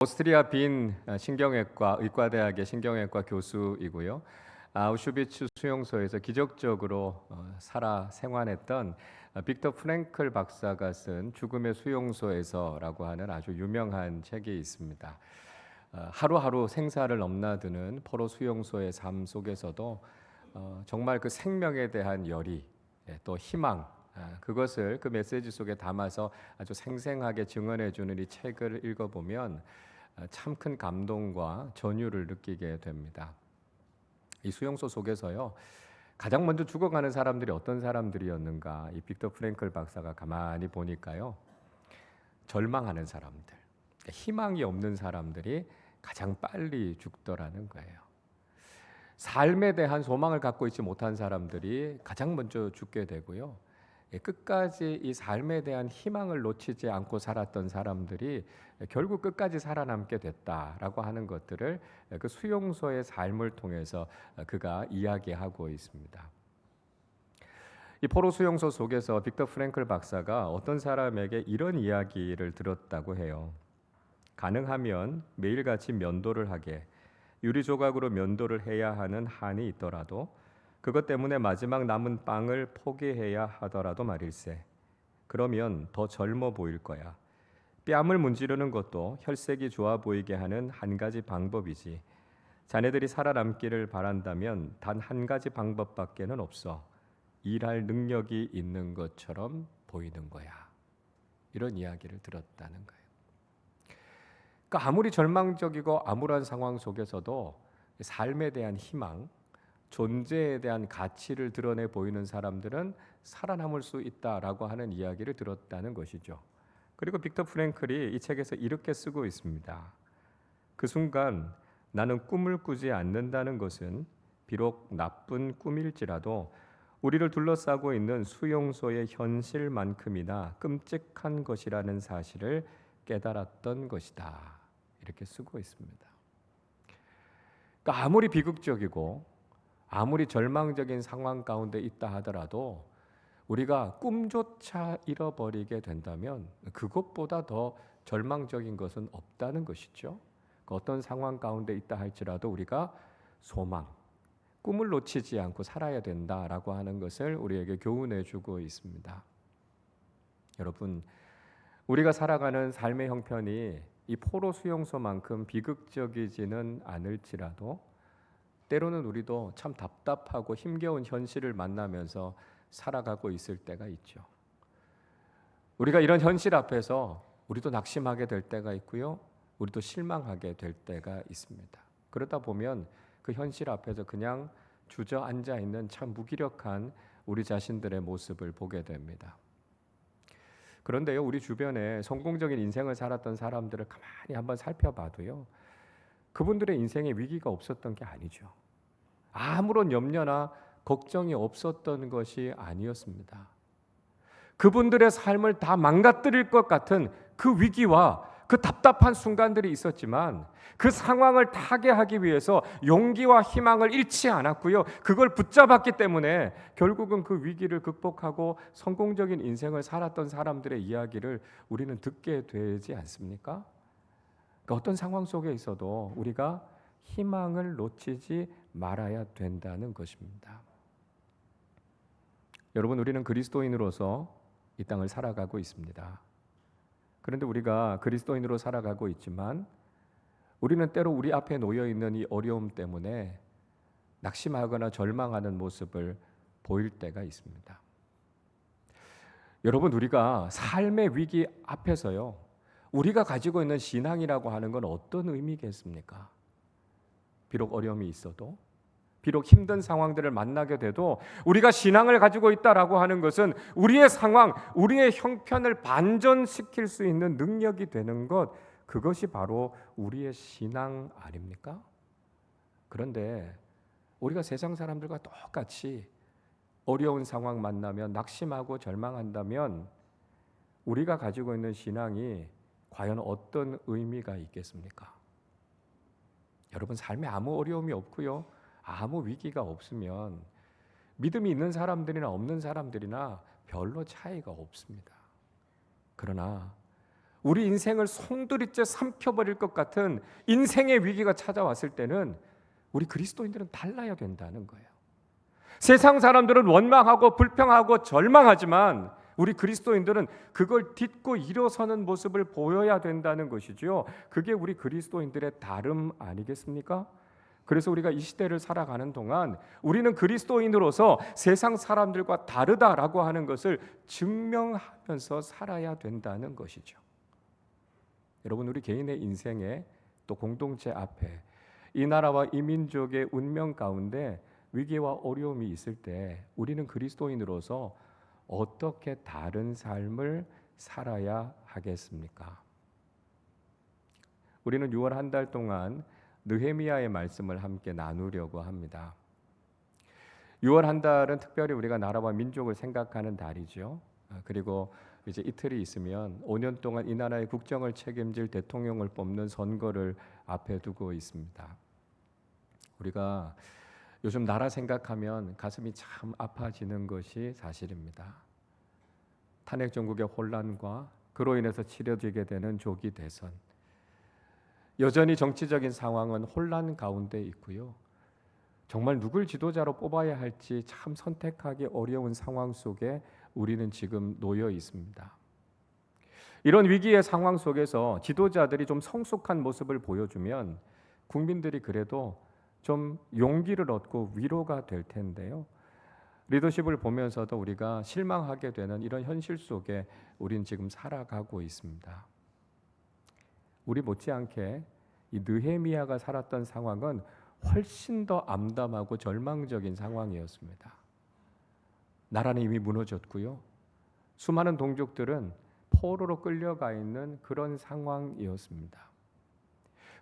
오스트리아 빈 신경외과 의과대학의 신경외과 교수이고요. 아우슈비츠 수용소에서 기적적으로 살아 생還했던 빅터 프랭클 박사가 쓴 죽음의 수용소에서라고 하는 아주 유명한 책이 있습니다. 하루하루 생사를 넘나드는 포로 수용소의 삶 속에서도 정말 그 생명에 대한 열의, 또 희망, 그것을 그 메시지 속에 담아서 아주 생생하게 증언해 주는 이 책을 읽어보면 참 큰 감동과 전율을 느끼게 됩니다. 이 수용소 속에서요, 가장 먼저 죽어가는 사람들이 어떤 사람들이었는가, 이 빅터 프랭클 박사가 가만히 보니까요, 절망하는 사람들, 희망이 없는 사람들이 가장 빨리 죽더라는 거예요. 삶에 대한 소망을 갖고 있지 못한 사람들이 가장 먼저 죽게 되고요, 끝까지 이 삶에 대한 희망을 놓치지 않고 살았던 사람들이 결국 끝까지 살아남게 됐다라고 하는 것들을 그 수용소의 삶을 통해서 그가 이야기하고 있습니다. 이 포로 수용소 속에서 빅터 프랭클 박사가 어떤 사람에게 이런 이야기를 들었다고 해요. 가능하면 매일같이 면도를 하게, 유리 조각으로 면도를 해야 하는 한이 있더라도 그것 때문에 마지막 남은 빵을 포기해야 하더라도 말일세. 그러면 더 젊어 보일 거야. 뺨을 문지르는 것도 혈색이 좋아 보이게 하는 한 가지 방법이지. 자네들이 살아남기를 바란다면 단 한 가지 방법밖에는 없어. 일할 능력이 있는 것처럼 보이는 거야. 이런 이야기를 들었다는 거예요. 그러니까 아무리 절망적이고 암울한 상황 속에서도 삶에 대한 희망, 존재에 대한 가치를 드러내 보이는 사람들은 살아남을 수 있다라고 하는 이야기를 들었다는 것이죠. 그리고 빅터 프랭클이 이 책에서 이렇게 쓰고 있습니다. 그 순간 나는 꿈을 꾸지 않는다는 것은 비록 나쁜 꿈일지라도 우리를 둘러싸고 있는 수용소의 현실만큼이나 끔찍한 것이라는 사실을 깨달았던 것이다. 이렇게 쓰고 있습니다. 그러니까 아무리 비극적이고 아무리 절망적인 상황 가운데 있다 하더라도 우리가 꿈조차 잃어버리게 된다면 그것보다 더 절망적인 것은 없다는 것이죠. 어떤 상황 가운데 있다 할지라도 우리가 소망, 꿈을 놓치지 않고 살아야 된다라고 하는 것을 우리에게 교훈해 주고 있습니다. 여러분, 우리가 살아가는 삶의 형편이 이 포로 수용소만큼 비극적이지는 않을지라도 때로는 우리도 참 답답하고 힘겨운 현실을 만나면서 살아가고 있을 때가 있죠. 우리가 이런 현실 앞에서 우리도 낙심하게 될 때가 있고요, 우리도 실망하게 될 때가 있습니다. 그러다 보면 그 현실 앞에서 그냥 주저앉아 있는 참 무기력한 우리 자신들의 모습을 보게 됩니다. 그런데요, 우리 주변에 성공적인 인생을 살았던 사람들을 가만히 한번 살펴봐도요, 그분들의 인생에 위기가 없었던 게 아니죠. 아무런 염려나 걱정이 없었던 것이 아니었습니다. 그분들의 삶을 다 망가뜨릴 것 같은 그 위기와 그 답답한 순간들이 있었지만 그 상황을 타개하기 위해서 용기와 희망을 잃지 않았고요, 그걸 붙잡았기 때문에 결국은 그 위기를 극복하고 성공적인 인생을 살았던 사람들의 이야기를 우리는 듣게 되지 않습니까? 그러니까 어떤 상황 속에 있어도 우리가 희망을 놓치지 말아야 된다는 것입니다. 여러분, 우리는 그리스도인으로서 이 땅을 살아가고 있습니다. 그런데 우리가 그리스도인으로 살아가고 있지만 우리는 때로 우리 앞에 놓여 있는 이 어려움 때문에 낙심하거나 절망하는 모습을 보일 때가 있습니다. 여러분, 우리가 삶의 위기 앞에서요, 우리가 가지고 있는 신앙이라고 하는 건 어떤 의미겠습니까? 비록 어려움이 있어도, 비록 힘든 상황들을 만나게 돼도 우리가 신앙을 가지고 있다라고 하는 것은 우리의 상황, 우리의 형편을 반전시킬 수 있는 능력이 되는 것, 그것이 바로 우리의 신앙 아닙니까? 그런데 우리가 세상 사람들과 똑같이 어려운 상황 만나면 낙심하고 절망한다면 우리가 가지고 있는 신앙이 과연 어떤 의미가 있겠습니까? 여러분, 삶에 아무 어려움이 없고요, 아무 위기가 없으면 믿음이 있는 사람들이나 없는 사람들이나 별로 차이가 없습니다. 그러나 우리 인생을 송두리째 삼켜버릴 것 같은 인생의 위기가 찾아왔을 때는 우리 그리스도인들은 달라야 된다는 거예요. 세상 사람들은 원망하고 불평하고 절망하지만 우리 그리스도인들은 그걸 딛고 일어서는 모습을 보여야 된다는 것이죠. 그게 우리 그리스도인들의 다름 아니겠습니까? 그래서 우리가 이 시대를 살아가는 동안 우리는 그리스도인으로서 세상 사람들과 다르다라고 하는 것을 증명하면서 살아야 된다는 것이죠. 여러분, 우리 개인의 인생에 또 공동체 앞에 이 나라와 이 민족의 운명 가운데 위기와 어려움이 있을 때 우리는 그리스도인으로서 어떻게 다른 삶을 살아야 하겠습니까? 우리는 6월 한 달 동안 느헤미야의 말씀을 함께 나누려고 합니다. 6월 한 달은 특별히 우리가 나라와 민족을 생각하는 달이죠. 그리고 이제 이틀이 있으면 5년 동안 이 나라의 국정을 책임질 대통령을 뽑는 선거를 앞에 두고 있습니다. 우리가 요즘 나라 생각하면 가슴이 참 아파지는 것이 사실입니다. 탄핵 정국의 혼란과 그로 인해서 치러지게 되는 조기 대선, 여전히 정치적인 상황은 혼란 가운데 있고요. 정말 누굴 지도자로 뽑아야 할지 참 선택하기 어려운 상황 속에 우리는 지금 놓여 있습니다. 이런 위기의 상황 속에서 지도자들이 좀 성숙한 모습을 보여주면 국민들이 그래도 좀 용기를 얻고 위로가 될 텐데요. 리더십을 보면서도 우리가 실망하게 되는 이런 현실 속에 우린 지금 살아가고 있습니다. 우리 못지않게 이 느헤미야가 살았던 상황은 훨씬 더 암담하고 절망적인 상황이었습니다. 나라는 이미 무너졌고요. 수많은 동족들은 포로로 끌려가 있는 그런 상황이었습니다.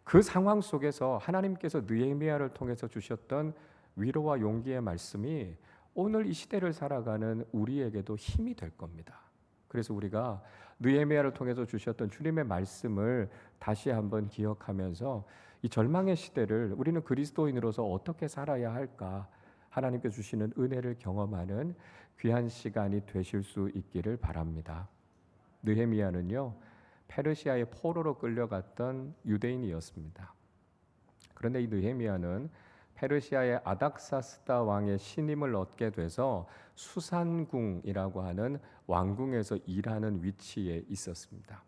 그 상황 속에서 하나님께서 느헤미야를 통해서 주셨던 위로와 용기의 말씀이 오늘 이 시대를 살아가는 우리에게도 힘이 될 겁니다. 그래서 우리가 느헤미야를 통해서 주셨던 주님의 말씀을 다시 한번 기억하면서 이 절망의 시대를 우리는 그리스도인으로서 어떻게 살아야 할까, 하나님께 주시는 은혜를 경험하는 귀한 시간이 되실 수 있기를 바랍니다. 느헤미야는요, 페르시아의 포로로 끌려갔던 유대인이었습니다. 그런데 이 느헤미야는 페르시아의 아닥사스다 왕의 신임을 얻게 돼서 수산궁이라고 하는 왕궁에서 일하는 위치에 있었습니다.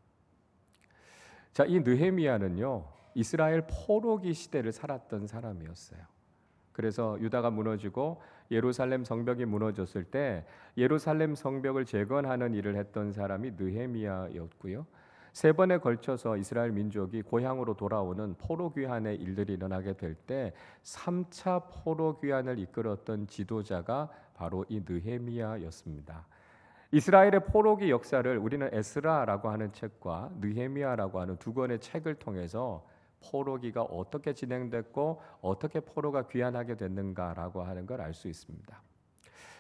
자, 이 느헤미야는요, 이스라엘 포로기 시대를 살았던 사람이었어요. 그래서 유다가 무너지고 예루살렘 성벽이 무너졌을 때 예루살렘 성벽을 재건하는 일을 했던 사람이 느헤미야였고요. 3번에 걸쳐서 이스라엘 민족이 고향으로 돌아오는 포로 귀환의 일들이 일어나게 될 때 3차 포로 귀환을 이끌었던 지도자가 바로 이 느헤미야였습니다. 이스라엘의 포로기 역사를 우리는 에스라라고 하는 책과 느헤미야라고 하는 2권의 책을 통해서 포로기가 어떻게 진행됐고 어떻게 포로가 귀환하게 됐는가라고 하는 걸 알 수 있습니다.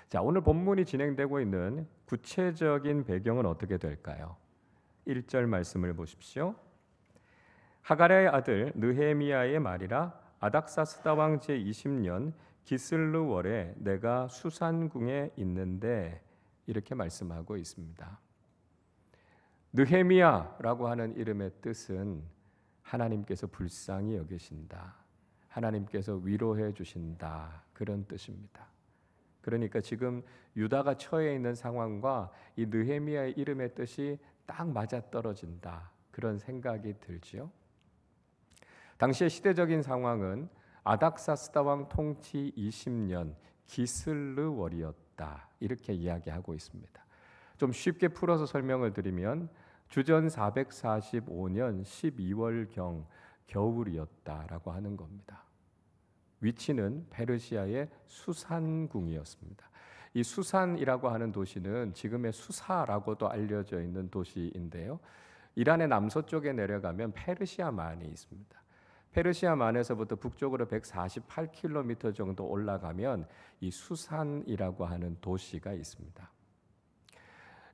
자, 오늘 본문이 진행되고 있는 구체적인 배경은 어떻게 될까요? 1절 말씀을 보십시오. 하가랴의 아들 느헤미야의 말이라 아닥사스다 왕 제20년 기슬르월에 내가 수산궁에 있는데, 이렇게 말씀하고 있습니다. 느헤미야라고 하는 이름의 뜻은 하나님께서 불쌍히 여기신다, 하나님께서 위로해 주신다, 그런 뜻입니다. 그러니까 지금 유다가 처해 있는 상황과 이 느헤미야의 이름의 뜻이 딱 맞아떨어진다, 그런 생각이 들지요. 당시의 시대적인 상황은 아닥사스다 왕 통치 20년 기슬르월이었다, 이렇게 이야기하고 있습니다. 좀 쉽게 풀어서 설명을 드리면 주전 445년 12월경 겨울이었다라고 하는 겁니다. 위치는 페르시아의 수산궁이었습니다. 이 수산이라고 하는 도시는 지금의 수사라고도 알려져 있는 도시인데요. 이란의 남서쪽에 내려가면 페르시아만이 있습니다. 페르시아만에서부터 북쪽으로 148km 정도 올라가면 이 수산이라고 하는 도시가 있습니다.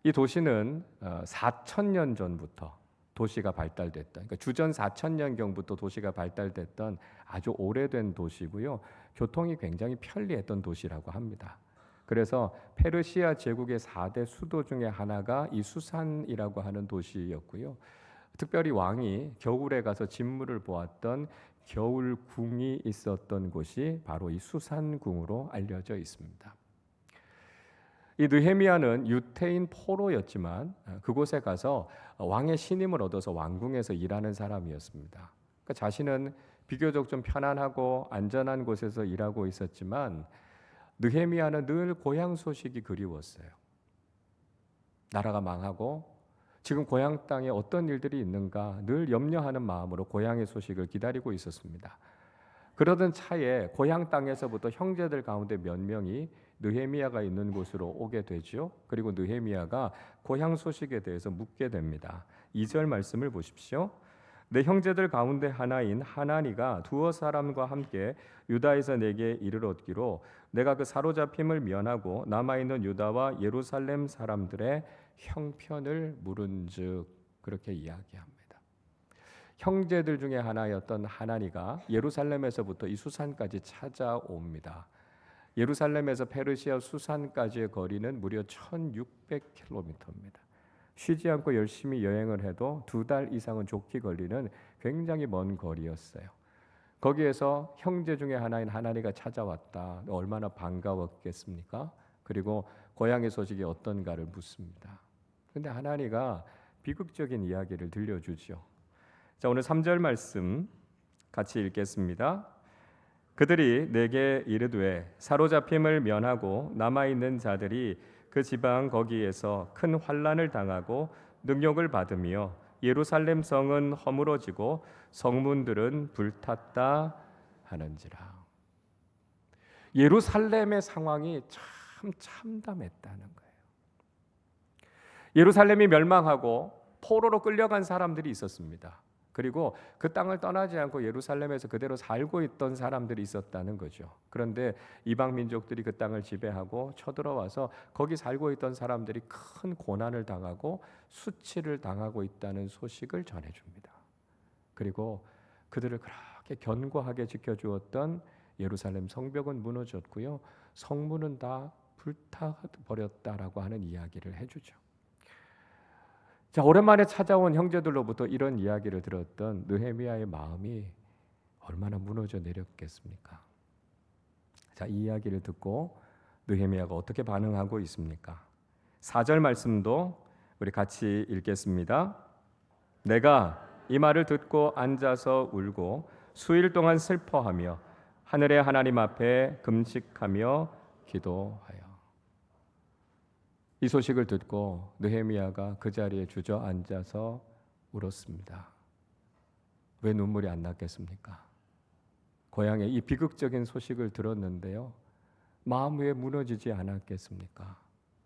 이 도시는 4,000년 전부터 도시가 발달됐던, 그러니까 주전 4,000년경부터 도시가 발달됐던 아주 오래된 도시고요. 교통이 굉장히 편리했던 도시라고 합니다. 그래서 페르시아 제국의 4대 수도 중에 하나가 이 수산이라고 하는 도시였고요. 특별히 왕이 겨울에 가서 진물을 보았던 겨울궁이 있었던 곳이 바로 이 수산궁으로 알려져 있습니다. 이 느헤미야는 유태인 포로였지만 그곳에 가서 왕의 신임을 얻어서 왕궁에서 일하는 사람이었습니다. 그러니까 자신은 비교적 좀 편안하고 안전한 곳에서 일하고 있었지만 느헤미야는 늘 고향 소식이 그리웠어요. 나라가 망하고 지금 고향 땅에 어떤 일들이 있는가 늘 염려하는 마음으로 고향의 소식을 기다리고 있었습니다. 그러던 차에 고향 땅에서부터 형제들 가운데 몇 명이 느헤미야가 있는 곳으로 오게 되죠. 그리고 느헤미야가 고향 소식에 대해서 묻게 됩니다. 2절 말씀을 보십시오. 내 형제들 가운데 하나인 하나니가 두어 사람과 함께 유다에서 내게 이르렀기로 내가 그 사로잡힘을 면하고 남아있는 유다와 예루살렘 사람들의 형편을 물은즉, 그렇게 이야기합니다. 형제들 중에 하나였던 하나니가 예루살렘에서부터 이 수산까지 찾아옵니다. 예루살렘에서 페르시아 수산까지의 거리는 무려 1600km입니다. 쉬지 않고 열심히 여행을 해도 2달 이상은 좋게 걸리는 굉장히 먼 거리였어요. 거기에서 형제 중에 하나인 하나니가 찾아왔다. 얼마나 반가웠겠습니까? 그리고 고향의 소식이 어떤가를 묻습니다. 그런데 하나니가 비극적인 이야기를 들려주죠. 자, 오늘 3절 말씀 같이 읽겠습니다. 그들이 내게 이르되 사로잡힘을 면하고 남아있는 자들이 그 지방 거기에서 큰 환난을 당하고 능욕을 받으며 예루살렘 성은 허물어지고 성문들은 불탔다 하는지라. 예루살렘의 상황이 참 참담했다는 거예요. 예루살렘이 멸망하고 포로로 끌려간 사람들이 있었습니다. 그리고 그 땅을 떠나지 않고 예루살렘에서 그대로 살고 있던 사람들이 있었다는 거죠. 그런데 이방 민족들이 그 땅을 지배하고 쳐들어와서 거기 살고 있던 사람들이 큰 고난을 당하고 수치를 당하고 있다는 소식을 전해줍니다. 그리고 그들을 그렇게 견고하게 지켜주었던 예루살렘 성벽은 무너졌고요, 성문은 다 불타버렸다라고 하는 이야기를 해주죠. 자, 오랜만에 찾아온 형제들로부터 이런 이야기를 들었던 느헤미야의 마음이 얼마나 무너져 내렸겠습니까? 자, 이 이야기를 듣고 느헤미야가 어떻게 반응하고 있습니까? 4절 말씀도 우리 같이 읽겠습니다. 내가 이 말을 듣고 앉아서 울고 수일 동안 슬퍼하며 하늘의 하나님 앞에 금식하며 기도하여. 이 소식을 듣고 느헤미야가 그 자리에 주저앉아서 울었습니다. 왜 눈물이 안 났겠습니까? 고향의 이 비극적인 소식을 들었는데요, 마음 왜 무너지지 않았겠습니까?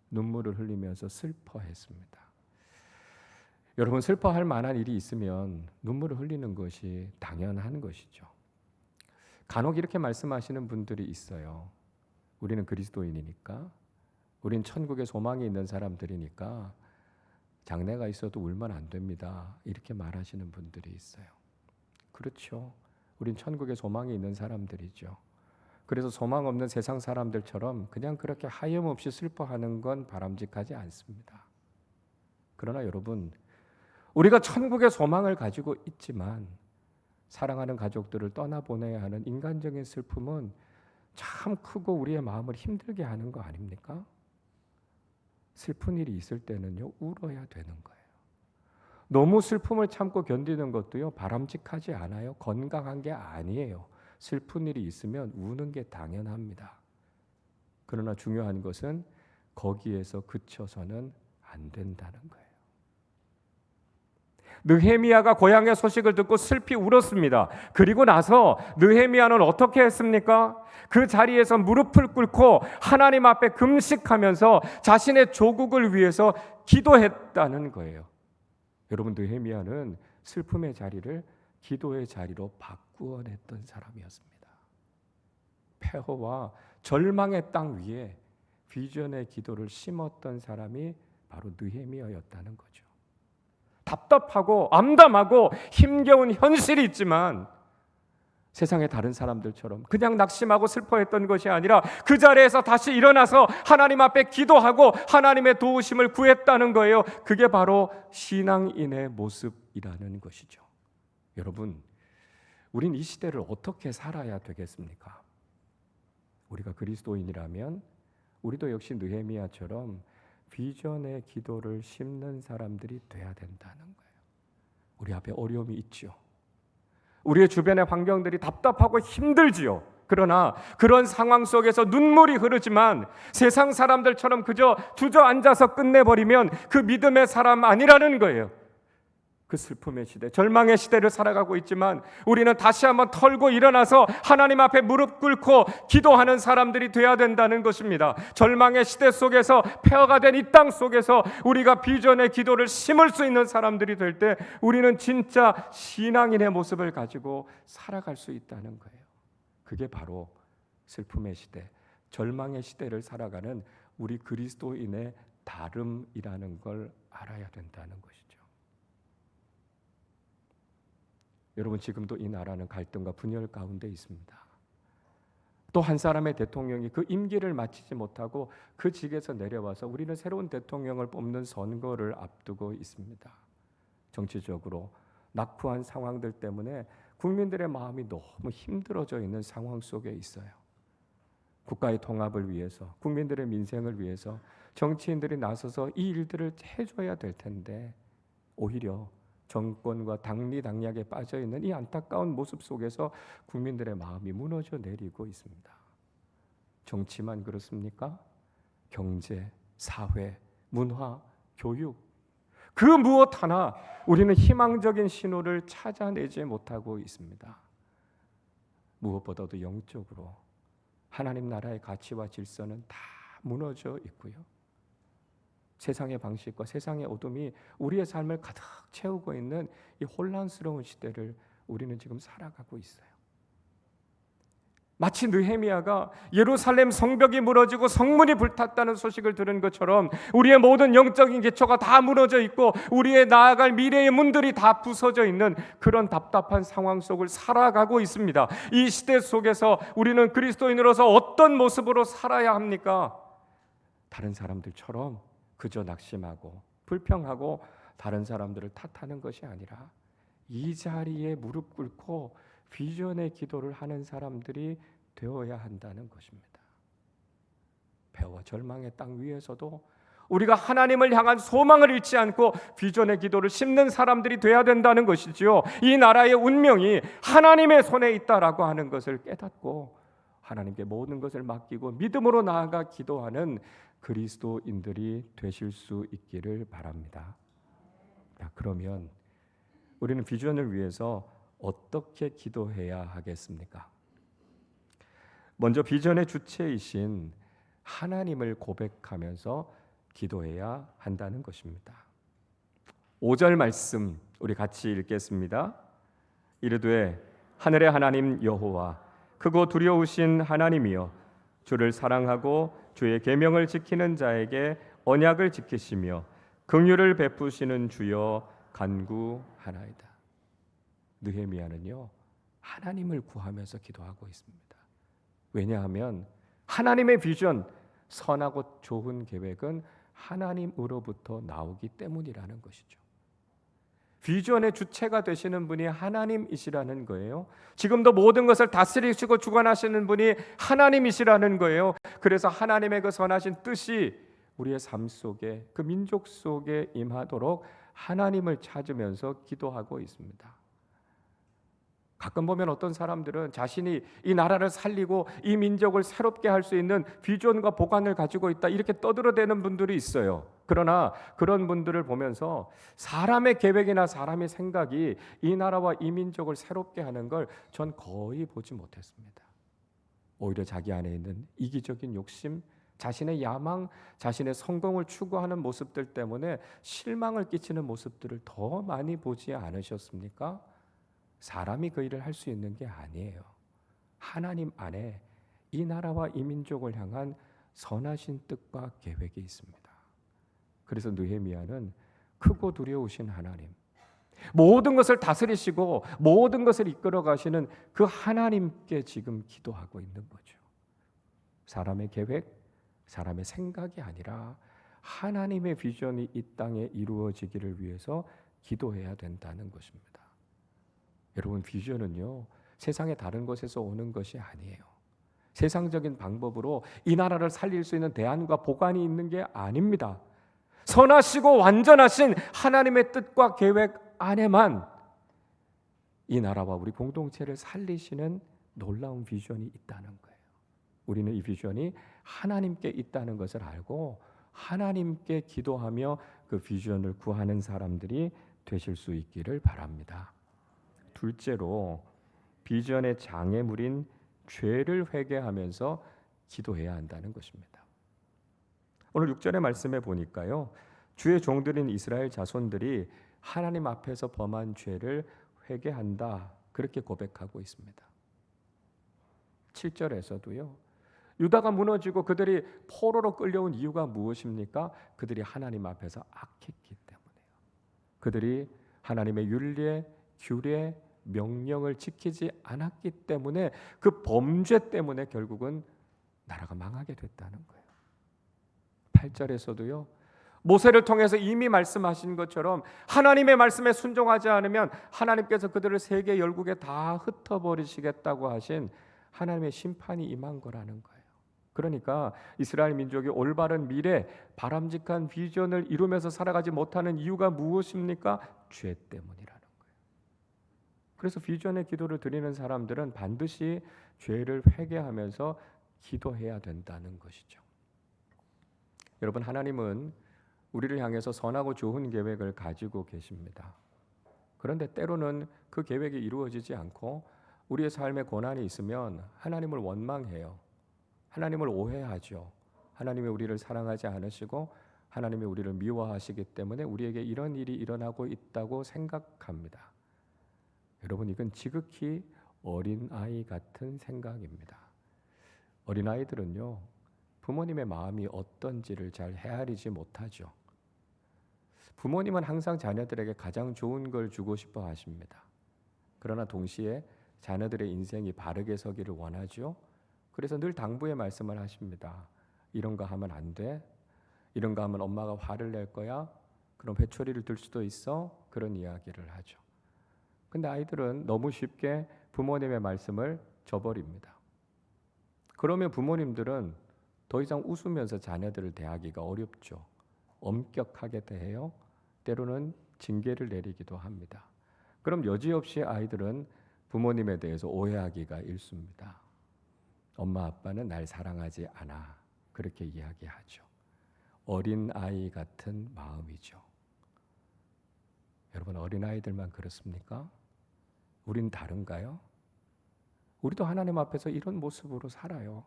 눈물을 흘리면서 슬퍼했습니다. 여러분, 슬퍼할 만한 일이 있으면 눈물을 흘리는 것이 당연한 것이죠. 간혹 이렇게 말씀하시는 분들이 있어요. 우리는 그리스도인이니까, 우린 천국에 소망이 있는 사람들이니까 장래가 있어도 울면 안 됩니다. 이렇게 말하시는 분들이 있어요. 그렇죠. 우린 천국에 소망이 있는 사람들이죠. 그래서 소망 없는 세상 사람들처럼 그냥 그렇게 하염없이 슬퍼하는 건 바람직하지 않습니다. 그러나 여러분, 우리가 천국의 소망을 가지고 있지만 사랑하는 가족들을 떠나보내야 하는 인간적인 슬픔은 참 크고 우리의 마음을 힘들게 하는 거 아닙니까? 슬픈 일이 있을 때는요, 울어야 되는 거예요. 너무 슬픔을 참고 견디는 것도요, 바람직하지 않아요. 건강한 게 아니에요. 슬픈 일이 있으면 우는 게 당연합니다. 그러나 중요한 것은 거기에서 그쳐서는 안 된다는 거예요. 느헤미야가 고향의 소식을 듣고 슬피 울었습니다. 그리고 나서 느헤미야는 어떻게 했습니까? 그 자리에서 무릎을 꿇고 하나님 앞에 금식하면서 자신의 조국을 위해서 기도했다는 거예요. 여러분, 느헤미야는 슬픔의 자리를 기도의 자리로 바꾸어냈던 사람이었습니다. 폐허와 절망의 땅 위에 비전의 기도를 심었던 사람이 바로 느헤미야였다는 거죠. 답답하고 암담하고 힘겨운 현실이 있지만 세상의 다른 사람들처럼 그냥 낙심하고 슬퍼했던 것이 아니라 그 자리에서 다시 일어나서 하나님 앞에 기도하고 하나님의 도우심을 구했다는 거예요. 그게 바로 신앙인의 모습이라는 것이죠. 여러분, 우린 이 시대를 어떻게 살아야 되겠습니까? 우리가 그리스도인이라면 우리도 역시 느헤미야처럼 비전의 기도를 심는 사람들이 돼야 된다는 거예요. 우리 앞에 어려움이 있죠. 우리의 주변의 환경들이 답답하고 힘들지요. 그러나 그런 상황 속에서 눈물이 흐르지만 세상 사람들처럼 그저 주저앉아서 끝내버리면 그 믿음의 사람 아니라는 거예요. 그 슬픔의 시대, 절망의 시대를 살아가고 있지만 우리는 다시 한번 털고 일어나서 하나님 앞에 무릎 꿇고 기도하는 사람들이 돼야 된다는 것입니다. 절망의 시대 속에서 폐허가 된 이 땅 속에서 우리가 비전의 기도를 심을 수 있는 사람들이 될 때 우리는 진짜 신앙인의 모습을 가지고 살아갈 수 있다는 거예요. 그게 바로 슬픔의 시대, 절망의 시대를 살아가는 우리 그리스도인의 다름이라는 걸 알아야 된다는 것이죠. 여러분, 지금도 이 나라는 갈등과 분열 가운데 있습니다. 또 한 사람의 대통령이 그 임기를 마치지 못하고 그 직에서 내려와서 우리는 새로운 대통령을 뽑는 선거를 앞두고 있습니다. 정치적으로 낙후한 상황들 때문에 국민들의 마음이 너무 힘들어져 있는 상황 속에 있어요. 국가의 통합을 위해서, 국민들의 민생을 위해서 정치인들이 나서서 이 일들을 해줘야 될 텐데 오히려 정권과 당리당략에 빠져있는 이 안타까운 모습 속에서 국민들의 마음이 무너져 내리고 있습니다. 정치만 그렇습니까? 경제, 사회, 문화, 교육, 그 무엇 하나 우리는 희망적인 신호를 찾아내지 못하고 있습니다. 무엇보다도 영적으로 하나님 나라의 가치와 질서는 다 무너져 있고요. 세상의 방식과 세상의 어둠이 우리의 삶을 가득 채우고 있는 이 혼란스러운 시대를 우리는 지금 살아가고 있어요. 마치 느헤미야가 예루살렘 성벽이 무너지고 성문이 불탔다는 소식을 들은 것처럼 우리의 모든 영적인 기초가 다 무너져 있고 우리의 나아갈 미래의 문들이 다 부서져 있는 그런 답답한 상황 속을 살아가고 있습니다. 이 시대 속에서 우리는 그리스도인으로서 어떤 모습으로 살아야 합니까? 다른 사람들처럼 그저 낙심하고 불평하고 다른 사람들을 탓하는 것이 아니라 이 자리에 무릎 꿇고 비전의 기도를 하는 사람들이 되어야 한다는 것입니다. 폐허와 절망의 땅 위에서도 우리가 하나님을 향한 소망을 잃지 않고 비전의 기도를 심는 사람들이 되어야 된다는 것이지요. 이 나라의 운명이 하나님의 손에 있다라고 하는 것을 깨닫고 하나님께 모든 것을 맡기고 믿음으로 나아가 기도하는 그리스도인들이 되실 수 있기를 바랍니다. 그러면 우리는 비전을 위해서 어떻게 기도해야 하겠습니까? 먼저 비전의 주체이신 하나님을 고백하면서 기도해야 한다는 것입니다. 5절 말씀 우리 같이 읽겠습니다. 이르되 하늘의 하나님 여호와 크고 두려우신 하나님이여 주를 사랑하고 주의 계명을 지키는 자에게 언약을 지키시며 긍휼을 베푸시는 주여 간구하나이다. 느헤미야는요 하나님을 구하면서 기도하고 있습니다. 왜냐하면 하나님의 비전, 선하고 좋은 계획은 하나님으로부터 나오기 때문이라는 것이죠. 비전의 주체가 되시는 분이 하나님이시라는 거예요. 지금도 모든 것을 다스리시고 주관하시는 분이 하나님이시라는 거예요. 그래서 하나님의 그 선하신 뜻이 우리의 삶 속에, 그 민족 속에 임하도록 하나님을 찾으면서 기도하고 있습니다. 가끔 보면 어떤 사람들은 자신이 이 나라를 살리고 이 민족을 새롭게 할 수 있는 비전과 보관을 가지고 있다 이렇게 떠들어대는 분들이 있어요. 그러나 그런 분들을 보면서 사람의 계획이나 사람의 생각이 이 나라와 이 민족을 새롭게 하는 걸 전 거의 보지 못했습니다. 오히려 자기 안에 있는 이기적인 욕심, 자신의 야망, 자신의 성공을 추구하는 모습들 때문에 실망을 끼치는 모습들을 더 많이 보지 않으셨습니까? 사람이 그 일을 할 수 있는 게 아니에요. 하나님 안에 이 나라와 이 민족을 향한 선하신 뜻과 계획이 있습니다. 그래서 느헤미야는 크고 두려우신 하나님, 모든 것을 다스리시고 모든 것을 이끌어 가시는 그 하나님께 지금 기도하고 있는 거죠. 사람의 계획, 사람의 생각이 아니라 하나님의 비전이 이 땅에 이루어지기를 위해서 기도해야 된다는 것입니다. 여러분, 비전은요, 세상의 다른 곳에서 오는 것이 아니에요. 세상적인 방법으로 이 나라를 살릴 수 있는 대안과 보관이 있는 게 아닙니다. 선하시고 완전하신 하나님의 뜻과 계획 안에만 이 나라와 우리 공동체를 살리시는 놀라운 비전이 있다는 거예요. 우리는 이 비전이 하나님께 있다는 것을 알고 하나님께 기도하며 그 비전을 구하는 사람들이 되실 수 있기를 바랍니다. 둘째로, 비전의 장애물인 죄를 회개하면서 기도해야 한다는 것입니다. 오늘 6절의 말씀에 보니까요, 주의 종들인 이스라엘 자손들이 하나님 앞에서 범한 죄를 회개한다, 그렇게 고백하고 있습니다. 7절에서도요, 유다가 무너지고 그들이 포로로 끌려온 이유가 무엇입니까? 그들이 하나님 앞에서 악했기 때문에요. 그들이 하나님의 윤례, 규례, 명령을 지키지 않았기 때문에 그 범죄 때문에 결국은 나라가 망하게 됐다는 거예요. 8절에서도요, 모세를 통해서 이미 말씀하신 것처럼 하나님의 말씀에 순종하지 않으면 하나님께서 그들을 세계 열국에 다 흩어버리시겠다고 하신 하나님의 심판이 임한 거라는 거예요. 그러니까 이스라엘 민족이 올바른 미래, 바람직한 비전을 이루면서 살아가지 못하는 이유가 무엇입니까? 죄 때문이라는 거예요. 그래서 비전의 기도를 드리는 사람들은 반드시 죄를 회개하면서 기도해야 된다는 것이죠. 여러분, 하나님은 우리를 향해서 선하고 좋은 계획을 가지고 계십니다. 그런데 때로는 그 계획이 이루어지지 않고 우리의 삶에 고난이 있으면 하나님을 원망해요. 하나님을 오해하죠. 하나님이 우리를 사랑하지 않으시고 하나님이 우리를 미워하시기 때문에 우리에게 이런 일이 일어나고 있다고 생각합니다. 여러분, 이건 지극히 어린아이 같은 생각입니다. 어린아이들은요, 부모님의 마음이 어떤지를 잘 헤아리지 못하죠. 부모님은 항상 자녀들에게 가장 좋은 걸 주고 싶어 하십니다. 그러나 동시에 자녀들의 인생이 바르게 서기를 원하죠. 그래서 늘 당부의 말씀을 하십니다. 이런 거 하면 안 돼. 이런 거 하면 엄마가 화를 낼 거야. 그럼 회초리를 들 수도 있어. 그런 이야기를 하죠. 근데 아이들은 너무 쉽게 부모님의 말씀을 저버립니다. 그러면 부모님들은 더 이상 웃으면서 자녀들을 대하기가 어렵죠. 엄격하게 대해요. 때로는 징계를 내리기도 합니다. 그럼 여지없이 아이들은 부모님에 대해서 오해하기가 일쑤입니다. 엄마 아빠는 날 사랑하지 않아. 그렇게 이야기하죠. 어린아이 같은 마음이죠. 여러분, 어린아이들만 그렇습니까? 우린 다른가요? 우리도 하나님 앞에서 이런 모습으로 살아요.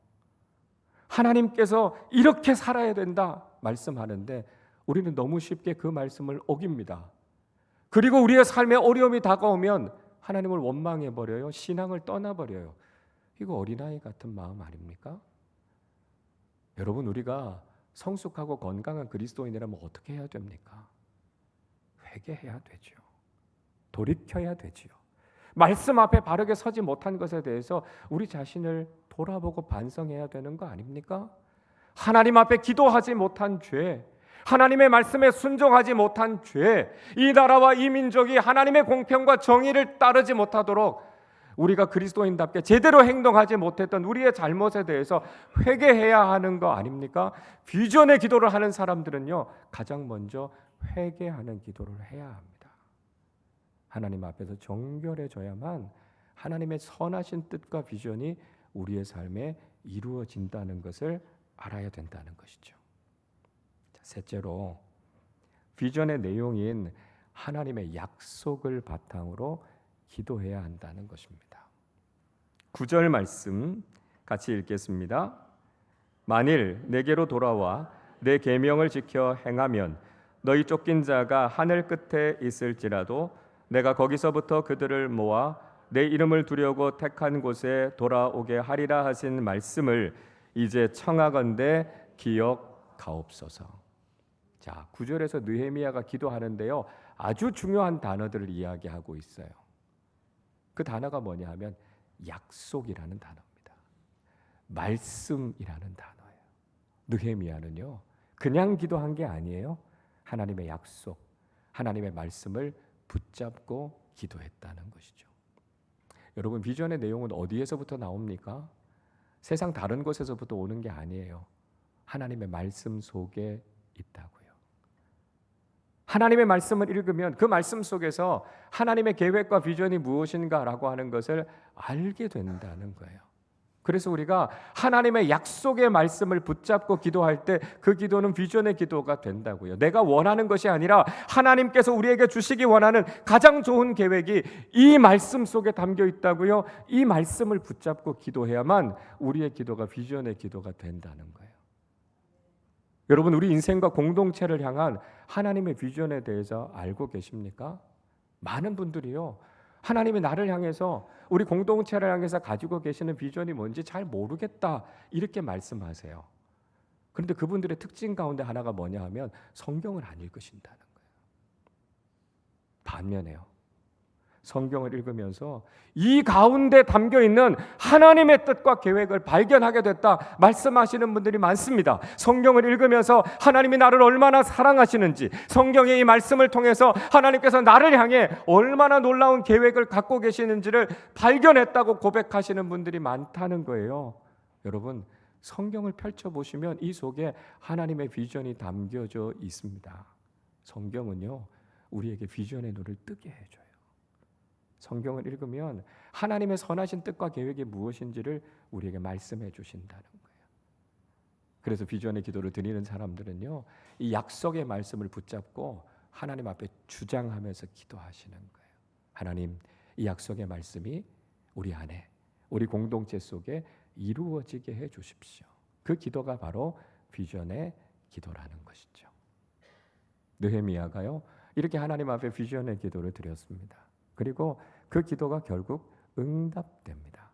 하나님께서 이렇게 살아야 된다 말씀하는데 우리는 너무 쉽게 그 말씀을 어깁니다. 그리고 우리의 삶에 어려움이 다가오면 하나님을 원망해버려요. 신앙을 떠나버려요. 이거 어린아이 같은 마음 아닙니까? 여러분, 우리가 성숙하고 건강한 그리스도인이라면 어떻게 해야 됩니까? 회개해야 되죠. 돌이켜야 되지요. 말씀 앞에 바르게 서지 못한 것에 대해서 우리 자신을 돌아보고 반성해야 되는 거 아닙니까? 하나님 앞에 기도하지 못한 죄, 하나님의 말씀에 순종하지 못한 죄, 이 나라와 이 민족이 하나님의 공평과 정의를 따르지 못하도록 우리가 그리스도인답게 제대로 행동하지 못했던 우리의 잘못에 대해서 회개해야 하는 거 아닙니까? 비전의 기도를 하는 사람들은요, 가장 먼저 회개하는 기도를 해야 합니다. 하나님 앞에서 정결해져야만 하나님의 선하신 뜻과 비전이 우리의 삶에 이루어진다는 것을 알아야 된다는 것이죠. 셋째로, 비전의 내용인 하나님의 약속을 바탕으로 기도해야 한다는 것입니다. 9절 말씀 같이 읽겠습니다. 만일 내게로 돌아와 내 계명을 지켜 행하면 너희 쫓긴 자가 하늘 끝에 있을지라도 내가 거기서부터 그들을 모아 내 이름을 두려고 택한 곳에 돌아오게 하리라 하신 말씀을 이제 청하건대 기억하옵소서. 자, 9절에서 느헤미야가 기도하는데요, 아주 중요한 단어들을 이야기하고 있어요. 그 단어가 뭐냐 하면 약속이라는 단어입니다. 말씀이라는 단어예요. 느헤미야는요, 그냥 기도한 게 아니에요. 하나님의 약속, 하나님의 말씀을 붙잡고 기도했다는 것이죠. 여러분, 비전의 내용은 어디에서부터 나옵니까? 세상 다른 곳에서부터 오는 게 아니에요. 하나님의 말씀 속에 있다고요. 하나님의 말씀을 읽으면 그 말씀 속에서 하나님의 계획과 비전이 무엇인가라고 하는 것을 알게 된다는 거예요. 그래서 우리가 하나님의 약속의 말씀을 붙잡고 기도할 때 그 기도는 비전의 기도가 된다고요. 내가 원하는 것이 아니라 하나님께서 우리에게 주시기 원하는 가장 좋은 계획이 이 말씀 속에 담겨 있다고요. 이 말씀을 붙잡고 기도해야만 우리의 기도가 비전의 기도가 된다는 거예요. 여러분, 우리 인생과 공동체를 향한 하나님의 비전에 대해서 알고 계십니까? 많은 분들이요, 하나님이 나를 향해서, 우리 공동체를 향해서 가지고 계시는 비전이 뭔지 잘 모르겠다 이렇게 말씀하세요. 그런데 그분들의 특징 가운데 하나가 뭐냐 하면 성경을 안 읽으신다는 거예요. 반면에요, 성경을 읽으면서 이 가운데 담겨있는 하나님의 뜻과 계획을 발견하게 됐다 말씀하시는 분들이 많습니다. 성경을 읽으면서 하나님이 나를 얼마나 사랑하시는지, 성경의 이 말씀을 통해서 하나님께서 나를 향해 얼마나 놀라운 계획을 갖고 계시는지를 발견했다고 고백하시는 분들이 많다는 거예요. 여러분, 성경을 펼쳐보시면 이 속에 하나님의 비전이 담겨져 있습니다. 성경은요, 우리에게 비전의 눈을 뜨게 해줘요. 성경을 읽으면 하나님의 선하신 뜻과 계획이 무엇인지를 우리에게 말씀해 주신다는 거예요. 그래서 비전의 기도를 드리는 사람들은요, 이 약속의 말씀을 붙잡고 하나님 앞에 주장하면서 기도하시는 거예요. 하나님, 이 약속의 말씀이 우리 안에, 우리 공동체 속에 이루어지게 해 주십시오. 그 기도가 바로 비전의 기도라는 것이죠. 느헤미야가요, 이렇게 하나님 앞에 비전의 기도를 드렸습니다. 그리고 그 기도가 결국 응답됩니다.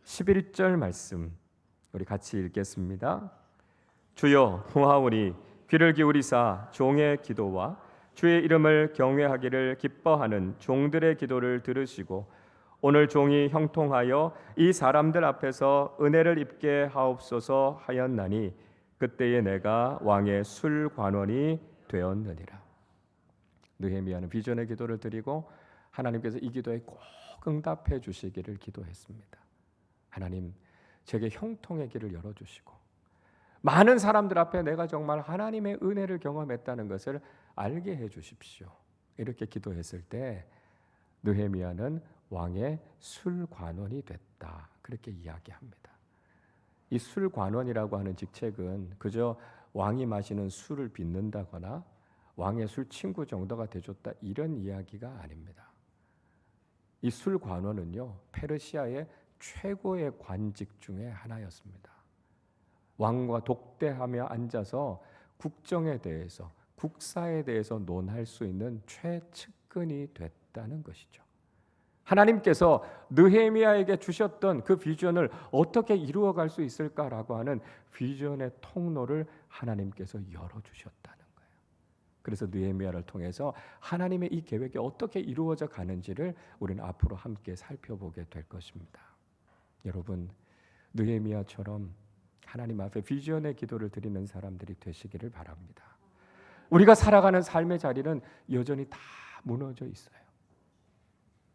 11절 말씀 우리 같이 읽겠습니다. 주여, 구하오니 귀를 기울이사 종의 기도와 주의 이름을 경외하기를 기뻐하는 종들의 기도를 들으시고 오늘 종이 형통하여 이 사람들 앞에서 은혜를 입게 하옵소서 하였나니 그때에 내가 왕의 술관원이 되었느니라. 느헤미야는 비전의 기도를 드리고 하나님께서 이 기도에 꼭 응답해 주시기를 기도했습니다. 하나님, 제게 형통의 길을 열어주시고 많은 사람들 앞에 내가 정말 하나님의 은혜를 경험했다는 것을 알게 해 주십시오. 이렇게 기도했을 때 느헤미야는 왕의 술관원이 됐다, 그렇게 이야기합니다. 이 술관원이라고 하는 직책은 그저 왕이 마시는 술을 빚는다거나 왕의 술 친구 정도가 돼줬다 이런 이야기가 아닙니다. 이 술관원은요, 페르시아의 최고의 관직 중에 하나였습니다. 왕과 독대하며 앉아서 국정에 대해서, 국사에 대해서 논할 수 있는 최측근이 됐다는 것이죠. 하나님께서 느헤미야에게 주셨던 그 비전을 어떻게 이루어갈 수 있을까라고 하는 비전의 통로를 하나님께서 열어주셨다는 거예요. 그래서 느헤미야를 통해서 하나님의 이 계획이 어떻게 이루어져 가는지를 우리는 앞으로 함께 살펴보게 될 것입니다. 여러분, 느헤미야처럼 하나님 앞에 비전의 기도를 드리는 사람들이 되시기를 바랍니다. 우리가 살아가는 삶의 자리는 여전히 다 무너져 있어요.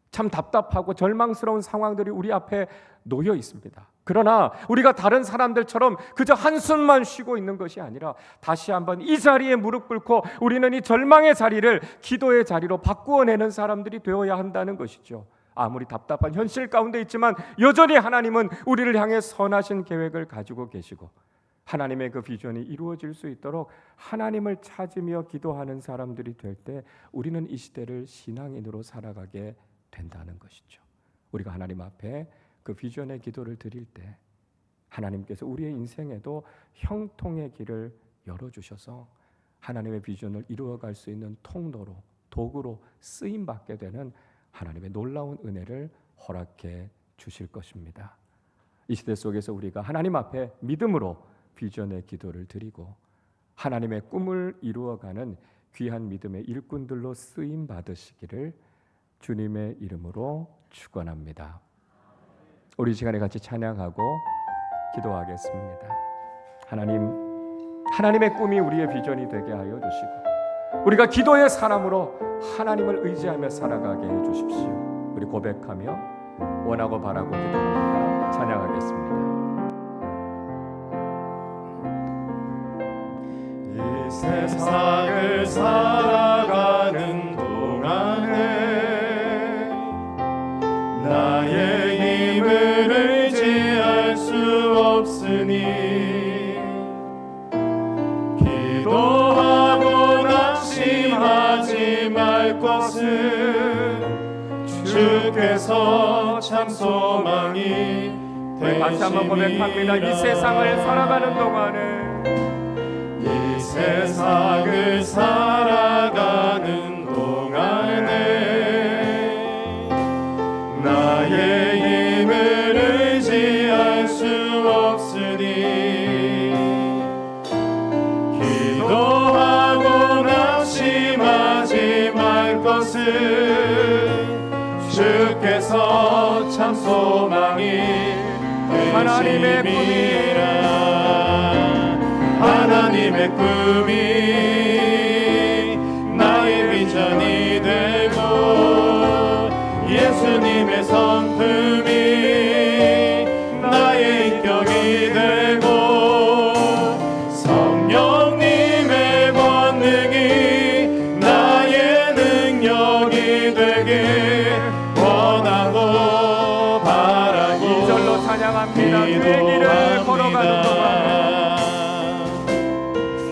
참 답답하고 절망스러운 상황들이 우리 앞에 놓여 있습니다. 그러나 우리가 다른 사람들처럼 그저 한숨만 쉬고 있는 것이 아니라 다시 한번 이 자리에 무릎 꿇고 우리는 이 절망의 자리를 기도의 자리로 바꾸어내는 사람들이 되어야 한다는 것이죠. 아무리 답답한 현실 가운데 있지만 여전히 하나님은 우리를 향해 선하신 계획을 가지고 계시고 하나님의 그 비전이 이루어질 수 있도록 하나님을 찾으며 기도하는 사람들이 될 때 우리는 이 시대를 신앙인으로 살아가게 된다는 것이죠. 우리가 하나님 앞에 그 비전의 기도를 드릴 때 하나님께서 우리의 인생에도 형통의 길을 열어주셔서 하나님의 비전을 이루어갈 수 있는 통로로, 도구로 쓰임받게 되는 하나님의 놀라운 은혜를 허락해 주실 것입니다. 이 시대 속에서 우리가 하나님 앞에 믿음으로 비전의 기도를 드리고 하나님의 꿈을 이루어가는 귀한 믿음의 일꾼들로 쓰임 받으시기를 주님의 이름으로 축원합니다. 우리 시간에 같이 찬양하고 기도하겠습니다. 하나님의 꿈이 우리의 비전이 되게 하여 주시고 우리가 기도의 사람으로 하나님을 의지하며 살아가게 해 주십시오. 우리 고백하며 원하고 바라고 기도합니다. 찬양하겠습니다. 이 세상을 살아가는 동안에 나의 힘을 의지할 수 없으니 기도하고 낙심하지 말 것은 주께서 참 소망이 되시니라. 다시 한번 고백합니다. 이 세상을 살아가는 동안에 이 세상을 살아가는 동안에 나의 힘을 의지할 수 없으니 기도하고 낙심하지 말 것은 주께서 참 소망이 하나님의 되심이라. 하나님의 꿈이 나의 비전이 되고 예수님의 성품이 나의 인격이 되고 성령님의 권능이 나의 능력이 되길 원하고 바라고 이절로 찬양합니다. 주의 길을 걸어가는 동안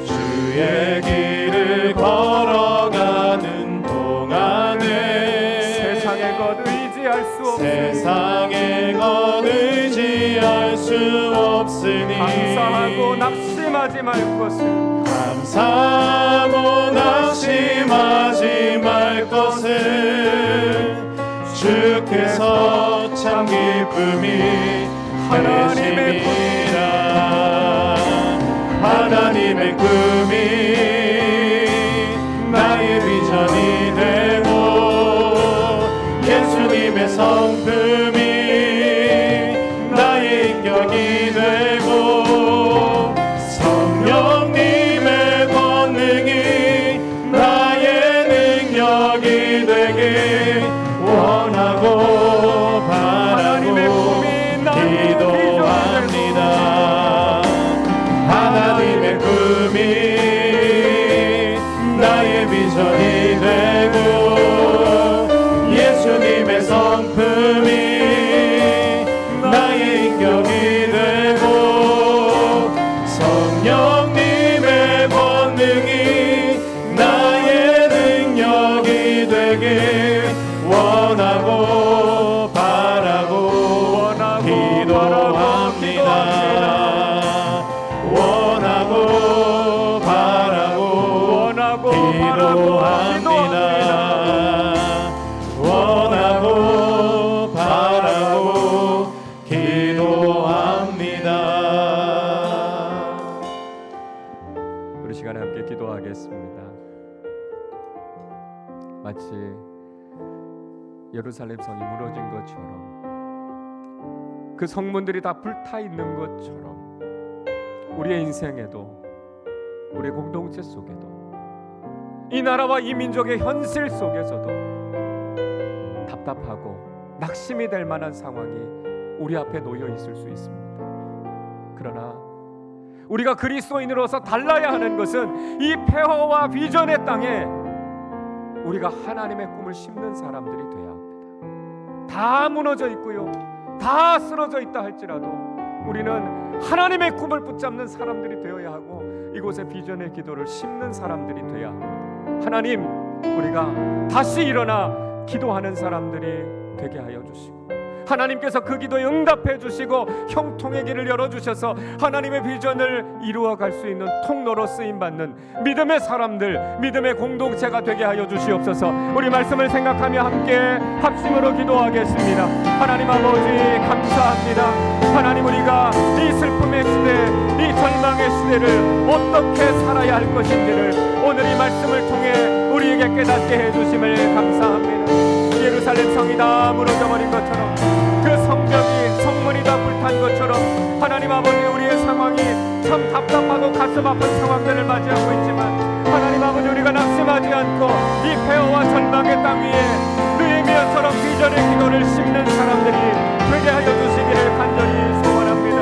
주의 길을 걸어가는 동안에 세상의 것 의지할 수 없으니 세상의 것 의지할 수 없으니 감사하고 낙심하지 말 것을 감사하고 낙심하지 말 것을 주께서 참 기쁨이 하나님의 되심이라. 하나님의 꿈이 나의 비전이 되고 예수님의 성품이 나의 인격이 되고 성령님의 권능이 나의 능력이 되길 원하고 바라고 기도합니다. 하나님의 꿈이 나의 비전이 되고 예수님의 성품이 나의 인격이 되고 성령님의 권능이 나의 능력이 되길 원하고 바라고 기도합니다. 원하고 바라고 기도합니다. 원하고 바라고 기도합니다. 우리 시간에 함께 기도하겠습니다. 마치 예루살렘 성이 무너진 것처럼 그 성문들이 다 불타 있는 것처럼 우리의 인생에도 우리의 공동체 속에도 이 나라와 이 민족의 현실 속에서도 답답하고 낙심이 될 만한 상황이 우리 앞에 놓여 있을 수 있습니다. 그러나 우리가 그리스도인으로서 달라야 하는 것은 이 폐허와 비전의 땅에 우리가 하나님의 꿈을 심는 사람들이 되어야 합니다. 다 무너져 있고요, 다 쓰러져 있다 할지라도 우리는 하나님의 꿈을 붙잡는 사람들이 되어야 하고 이곳에 비전의 기도를 심는 사람들이 되어야 합니다. 하나님, 우리가 다시 일어나 기도하는 사람들이 되게 하여 주시고 하나님께서 그 기도에 응답해 주시고 형통의 길을 열어주셔서 하나님의 비전을 이루어갈 수 있는 통로로 쓰임받는 믿음의 사람들, 믿음의 공동체가 되게 하여 주시옵소서. 우리 말씀을 생각하며 함께 합심으로 기도하겠습니다. 하나님 아버지 감사합니다. 하나님, 우리가 이 슬픔의 시대, 이 절망의 시대를 어떻게 살아야 할 것인지를 오늘 이 말씀을 통해 우리에게 깨닫게 해주심을 감사합니다. 예루살렘 성이 다 무너져버린 것처럼, 그 성벽이 성문이 다 불탄 것처럼 하나님 아버지, 우리의 상황이 참 답답하고 가슴 아픈 상황들을 맞이하고 있지만 하나님 아버지, 우리가 낙심하지 않고 이 폐허와 절망의 땅 위에 느헤미야처럼 비전의 기도를 심는 사람들이 되게 하여 주시기를 간절히 소원합니다.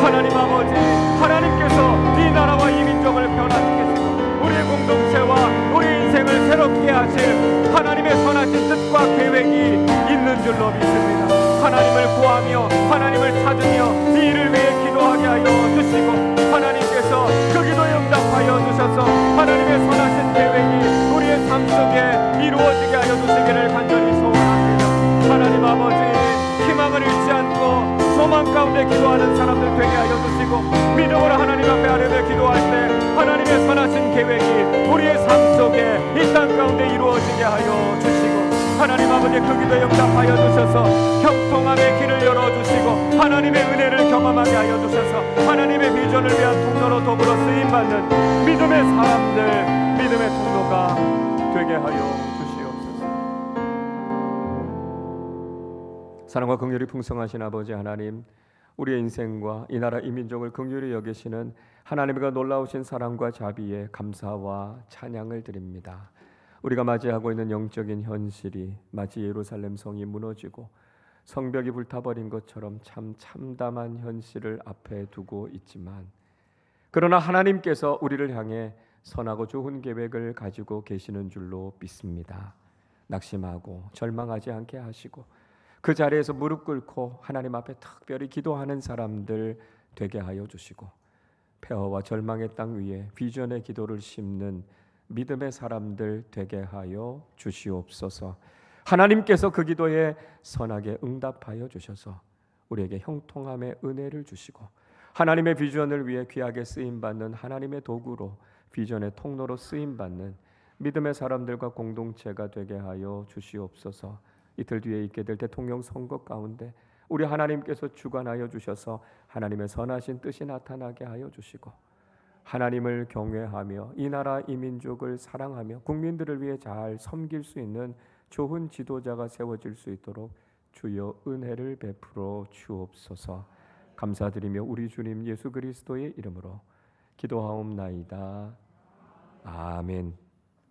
하나님 아버지, 하나님께서 이 나라와 이 민족을 변화시키시고 우리의 공동체와 우리 인생을 새롭게 하실 하나님의 선하신 뜻과 계획이 있는 줄로 믿습니다. 하나님을 구하며 하나님을 찾으며 이 일을 위해 기도하게 하여 주시고 하나님께서 그 기도에 응답하여 주셔서 하나님의 선하신 계획이 우리의 삶 속에 이루어지게 하여 주시기를 간절히 소원합니다. 하나님 아버지, 희망을 잃지 않고 소망 가운데 기도하는 사람들 되게 하여 주시고 믿음으로 하나님 앞에 아뢰며 기도할 때 하나님의 선하신 계획이 우리의 삶 속에 이 땅 가운데 이루어지게 하여 주시고 하나님 아버지, 그 기도에 응답하여 주셔서 형통함의 길을 열어주시고 하나님의 은혜를 경험하게 하여 주셔서 하나님의 비전을 위한 통로로 더불어 쓰임받는 믿음의 사람들, 믿음의 통로가 되게 하여 주시옵소서. 사랑과 긍휼이 풍성하신 아버지 하나님, 우리의 인생과 이 나라 이 민족을 긍휼히 여기시는 하나님과 놀라우신 사랑과 자비에 감사와 찬양을 드립니다. 우리가 맞이하고 있는 영적인 현실이 마치 예루살렘 성이 무너지고 성벽이 불타버린 것처럼 참 참담한 현실을 앞에 두고 있지만, 그러나 하나님께서 우리를 향해 선하고 좋은 계획을 가지고 계시는 줄로 믿습니다. 낙심하고 절망하지 않게 하시고 그 자리에서 무릎 꿇고 하나님 앞에 특별히 기도하는 사람들 되게 하여 주시고 폐허와 절망의 땅 위에 비전의 기도를 심는 믿음의 사람들 되게 하여 주시옵소서. 하나님께서 그 기도에 선하게 응답하여 주셔서 우리에게 형통함의 은혜를 주시고 하나님의 비전을 위해 귀하게 쓰임받는 하나님의 도구로, 비전의 통로로 쓰임받는 믿음의 사람들과 공동체가 되게 하여 주시옵소서. 이틀 뒤에 있게 될 대통령 선거 가운데 우리 하나님께서 주관하여 주셔서 하나님의 선하신 뜻이 나타나게 하여 주시고 하나님을 경외하며 이 나라 이 민족을 사랑하며 국민들을 위해 잘 섬길 수 있는 좋은 지도자가 세워질 수 있도록 주여 은혜를 베풀어 주옵소서. 감사드리며 우리 주님 예수 그리스도의 이름으로 기도하옵나이다. 아멘.